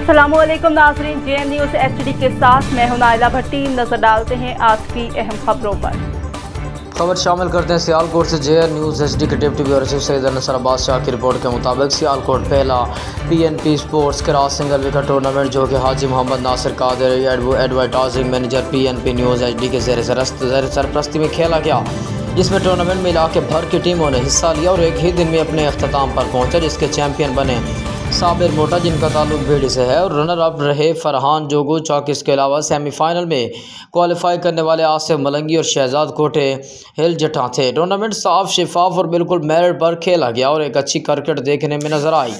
अस्सलामुअलैकुम नाज़रीन, JN news HD के साथ मैं हूं नाइला भट्टी। नजर डालते हैं आज की अहम खबरों पर। खबर शामिल करते हैं सियालकोट से। JN न्यूज़ HD के deputy bureau chief Syed Nasar Abbas Shah की रिपोर्ट के मुताबिक सियालकोट पहला PNP sports cross single wicket tournament जो कि Haji Mohammad Nasir Qadir advertising manager PNP news HD के ज़ेर सरपरस्ती में खेला गया, जिसमें टूर्नामेंट में इलाके भर की टीमों ने हिस्सा लिया और एक ही दिन में अपने अख्ताम पर पहुंचे, जिसके चैंपियन बने साबिर मोटा जिनका ताल्लुक बेड़ी से है और रनर अप रहे फरहान जोगू चौक। इसके अलावा सेमीफाइनल में क्वालिफाई करने वाले आसिफ मलंगी और शहजाद कोटे हिल जटा थे। टूर्नामेंट साफ शिफाफ और बिल्कुल मेरिट पर खेला गया और एक अच्छी क्रिकेट देखने में नजर आई,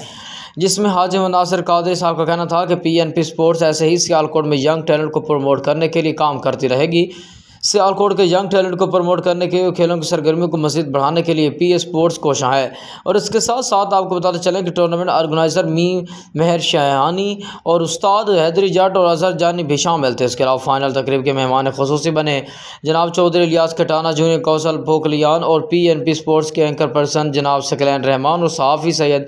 जिसमें हाजी नासिर कादरी साहब का कहना था कि PNP स्पोर्ट्स ऐसे ही सियालकोट में यंग टैलेंट को प्रमोट करने के लिए काम करती रहेगी। सियालकोट के यंग टैलेंट को प्रमोट करने के खेलों की सरगर्मियों को मज़ीद बढ़ाने के लिए PA स्पोर्ट्स कोशां है। और इसके साथ साथ आपको बताते चलें कि टूर्नामेंट ऑर्गेनाइज़र मेहर शाहानी और उस्ताद हैदरी जट और अजहर जानी भी शामिल थे। इसके अलावा फाइनल तकरीब के मेहमान खुसूसी बने जनाब चौधरी इलियास कटाना, जूनियर कौशल पोखलियान और PNP स्पोर्ट्स के एंकर पर्सन जनाब सकलैन रहमान और सहाफ़ी Syed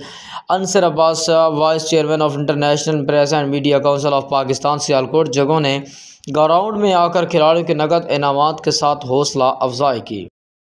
Ansar Abbas, vice chairman of international press and media council of Pakistan Sialkot, जगहों ने ग्राउंड में आकर खिलाड़ियों के नकद इनामात के साथ हौसला अफजाई की।